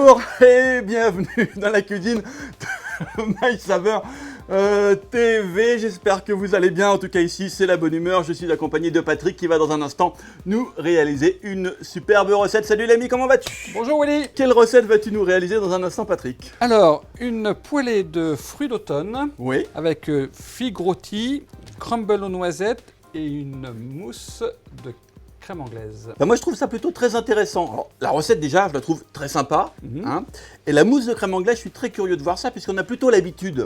Bonjour et bienvenue dans la cuisine de My Saveur TV. J'espère que vous allez bien. En tout cas ici c'est la bonne humeur. Je suis accompagné de Patrick qui va dans un instant nous réaliser une superbe recette. Salut l'ami, comment vas-tu? Bonjour Willy. Quelle recette vas-tu nous réaliser dans un instant, Patrick? Alors, une poêlée de fruits d'automne Oui. avec figues rôties, crumble aux noisettes et une mousse de crème anglaise. Bah moi je trouve ça plutôt très intéressant. Alors, la recette déjà je la trouve très sympa. Hein. Et la mousse de crème anglaise, je suis très curieux de voir ça puisqu'on a plutôt l'habitude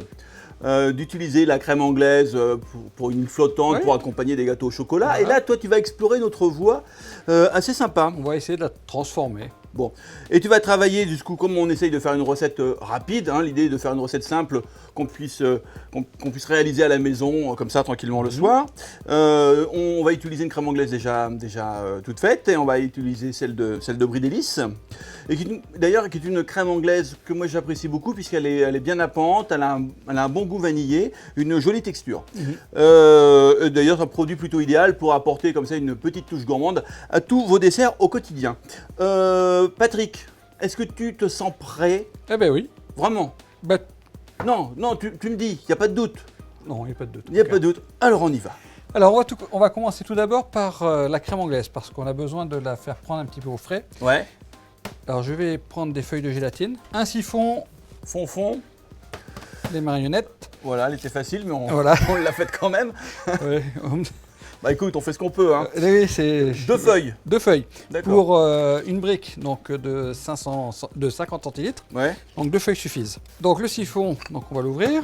d'utiliser la crème anglaise pour une flottante, pour accompagner des gâteaux au chocolat. Voilà. Et là toi tu vas explorer notre voie assez sympa. On va essayer de la transformer. Bon, et tu vas travailler du coup, comme on essaye de faire une recette rapide, hein, l'idée est de faire une recette simple qu'on puisse réaliser à la maison, comme ça, tranquillement le soir. On va utiliser une crème anglaise déjà toute faite, et on va utiliser celle de Brie Délices, et qui est une crème anglaise que moi j'apprécie beaucoup, puisqu'elle est bien nappante, elle a un bon goût vanillé, une jolie texture. D'ailleurs, c'est un produit plutôt idéal pour apporter comme ça une petite touche gourmande à tous vos desserts au quotidien. Patrick, est-ce que tu te sens prêt? Eh ben oui. Vraiment? Bah, Non, tu me dis, il n'y a pas de doute. non, il n'y a pas de doute. Il n'y a pas de doute, alors on y va. Alors, on va commencer tout d'abord par la crème anglaise, parce qu'on a besoin de la faire prendre un petit peu au frais. Ouais. Alors, je vais prendre des feuilles de gélatine, un siphon, Fond. des marionnettes. Voilà, elle était facile, mais on l'a faite quand même. Ouais. Bah écoute, on fait ce qu'on peut. Hein. Oui, c'est... Deux feuilles. Deux feuilles. D'accord. Pour une brique donc de 50 centilitres. Ouais. Donc deux feuilles suffisent. Donc le siphon, donc on va l'ouvrir.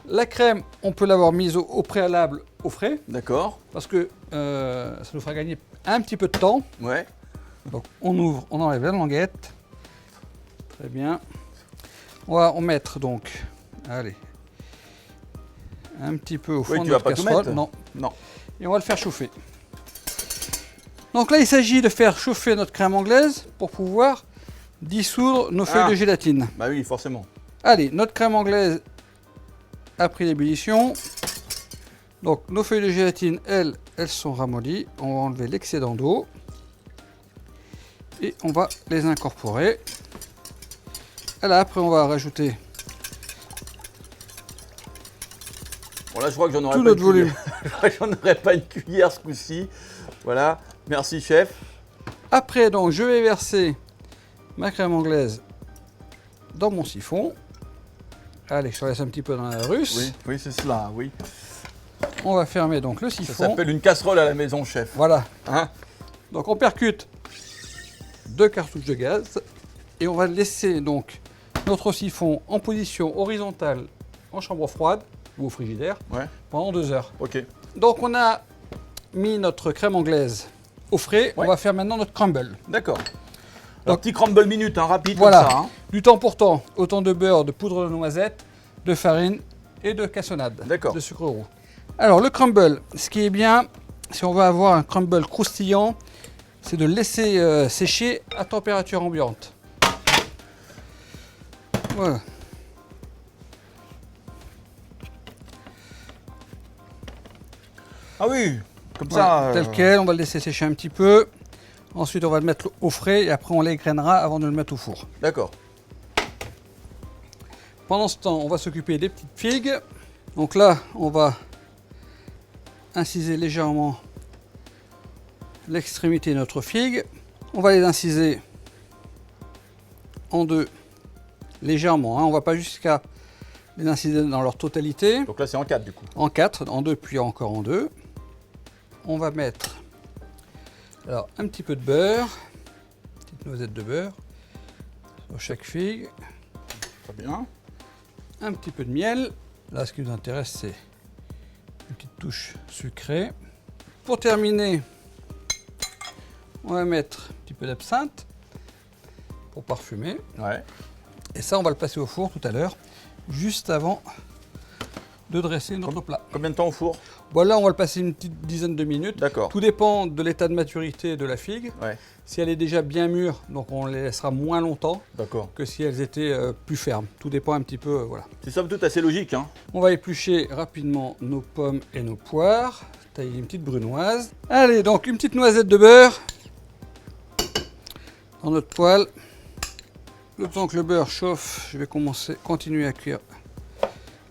La crème, on peut l'avoir mise au préalable au frais. D'accord. Parce que ça nous fera gagner un petit peu de temps. Ouais. Donc on ouvre, on enlève la languette. Très bien. On va en mettre donc, allez, un petit peu au fond de notre casserole. Tu vas pas tout mettre? Non. Et on va le faire chauffer. Donc là, il s'agit de faire chauffer notre crème anglaise pour pouvoir dissoudre nos feuilles de gélatine. Bah oui, forcément. Allez, notre crème anglaise a pris l'ébullition. Donc nos feuilles de gélatine, elles sont ramollies. On va enlever l'excédent d'eau. Et on va les incorporer. Et là, après, on va rajouter Bon là je crois que j'en aurais tout pas notre volume. J'en aurais pas une cuillère ce coup-ci. Voilà, merci chef. Après donc je vais verser ma crème anglaise dans mon siphon. Allez, je te laisse un petit peu dans la russe. Oui, c'est cela, oui. On va fermer donc le siphon. Ça s'appelle une casserole à la maison, chef. Voilà. Hein? Donc on percute 2 cartouches de gaz et on va laisser donc notre siphon en position horizontale en chambre froide ou au frigidaire pendant 2 heures. Ok. Donc on a mis notre crème anglaise au frais. On va faire maintenant notre crumble. D'accord. Un petit crumble minute, hein, rapide voilà. Comme ça. Hein. Du temps pour temps, autant de beurre, de poudre de noisette, de farine et de cassonade, de sucre roux. Alors le crumble, ce qui est bien, si on veut avoir un crumble croustillant, c'est de le laisser sécher à température ambiante. Voilà. Ah oui, comme voilà, ça. Tel quel, on va le laisser sécher un petit peu. Ensuite, on va le mettre au frais et après, on l'égrainera avant de le mettre au four. D'accord. Pendant ce temps, on va s'occuper des petites figues. Donc là, on va inciser légèrement l'extrémité de notre figue. On va les inciser en deux légèrement. Hein. On ne va pas jusqu'à les inciser dans leur totalité. Donc là, c'est en 4 du coup. En 4, en 2, puis encore en 2. On va mettre alors, un petit peu de beurre, une petite noisette de beurre sur chaque figue. Très bien. Un petit peu de miel. Là, ce qui nous intéresse, c'est une petite touche sucrée. Pour terminer, on va mettre un petit peu d'absinthe pour parfumer. Ouais. Et ça, on va le passer au four tout à l'heure, juste avant de dresser notre plat. Combien de temps au four? Bon, là, on va le passer une petite dizaine de minutes. D'accord. Tout dépend de l'état de maturité de la figue. Ouais. Si elle est déjà bien mûre, donc on les laissera moins longtemps que si elles étaient plus fermes. Tout dépend un petit peu, voilà. C'est somme toute assez logique, hein. On va éplucher rapidement nos pommes et nos poires. Tailler une petite brunoise. Allez, donc une petite noisette de beurre dans notre poêle. le temps que le beurre chauffe, je vais continuer à cuire,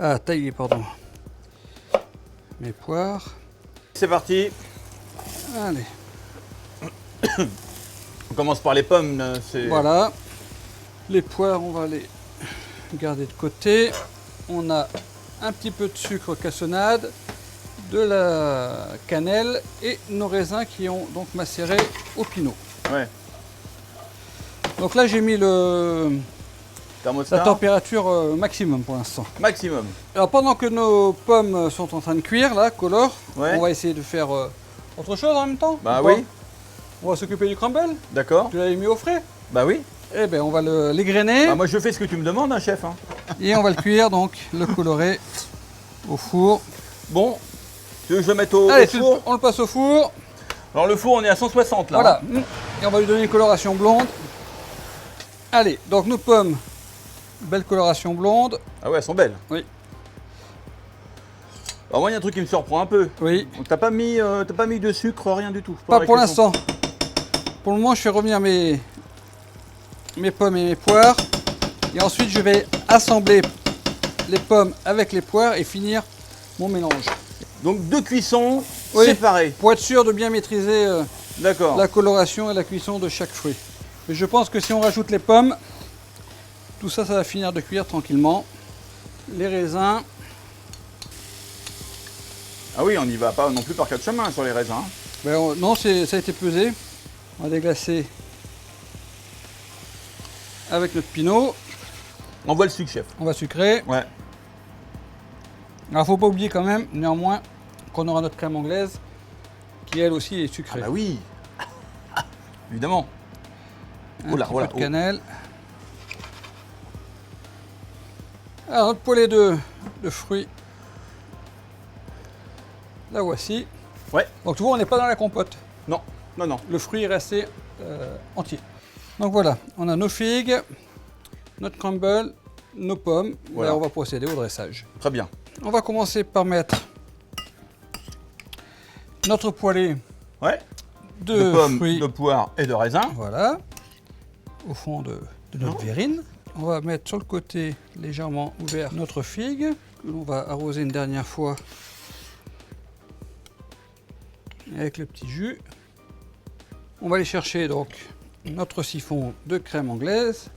à tailler, pardon, mes poires. C'est parti. Allez. On commence par les pommes. Voilà. Les poires, on va les garder de côté. On a un petit peu de sucre cassonade, de la cannelle et nos raisins qui ont donc macéré au pinot. Ouais. Donc là, j'ai mis la température maximum pour l'instant. Maximum. Alors pendant que nos pommes sont en train de cuire, là, color, ouais. On va essayer de faire autre chose en même temps. Bah oui. On va s'occuper du crumble. D'accord. Tu l'avais mis au frais. Bah oui. Eh bien, on va l'égrainer. Bah moi, je fais ce que tu me demandes, hein, chef. Hein. Et on va le cuire, donc, le colorer au four. Bon, tu veux que je le mette au four? On le passe au four. Alors le four, on est à 160 là. Voilà. Et on va lui donner une coloration blonde. Allez, donc nos pommes, belle coloration blonde. Ah ouais, elles sont belles. Oui. Alors moi, il y a un truc qui me surprend un peu. Oui. Donc t'as pas mis de sucre, rien du tout. Pas pour l'instant. Pour le moment, je fais revenir mes pommes et mes poires. Et ensuite, je vais assembler les pommes avec les poires et finir mon mélange. Donc 2 cuissons séparées. Pour être sûr de bien maîtriser la coloration et la cuisson de chaque fruit. Mais je pense que si on rajoute les pommes, tout ça, ça va finir de cuire tranquillement. Les raisins. Ah oui, on n'y va pas non plus par 4 chemins sur les raisins. Ben, non, ça a été pesé. On va déglacer avec notre pinot. On voit le sucre, chef. On va sucrer. Ouais. Alors, faut pas oublier quand même, néanmoins, qu'on aura notre crème anglaise, qui elle aussi est sucrée. Ah bah oui. Évidemment. Un petit peu de cannelle. Alors, notre poêlée de fruits. La voici. Ouais. Donc tu vois, on n'est pas dans la compote. Non, non, non. Le fruit est resté entier. Donc voilà, on a nos figues, notre crumble, nos pommes. Voilà. Là, on va procéder au dressage. Très bien. On va commencer par mettre notre poêlée de pommes, fruits, de poires et de raisins. Voilà, au fond de notre verrine. On va mettre sur le côté légèrement ouvert notre figue, que l'on va arroser une dernière fois avec le petit jus. On va aller chercher donc notre siphon de crème anglaise.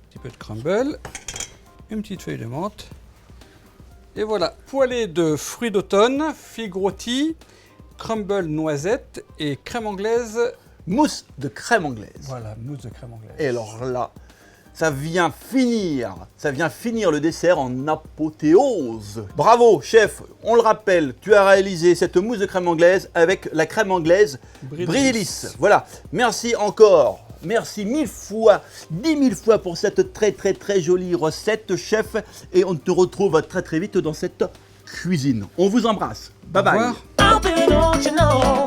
Un petit peu de crumble, une petite feuille de menthe. Et voilà, poêlée de fruits d'automne, figues rôties, crumble noisette et crème anglaise. Mousse de crème anglaise. Voilà, mousse de crème anglaise. Et alors là, ça vient finir le dessert en apothéose. Bravo, chef. On le rappelle, tu as réalisé cette mousse de crème anglaise avec la crème anglaise Brie-Délices. Voilà. Merci encore. Merci 1000 fois, 10 000 fois pour cette très jolie recette, chef. Et on te retrouve très vite dans cette cuisine. On vous embrasse. Bye bye. Au revoir.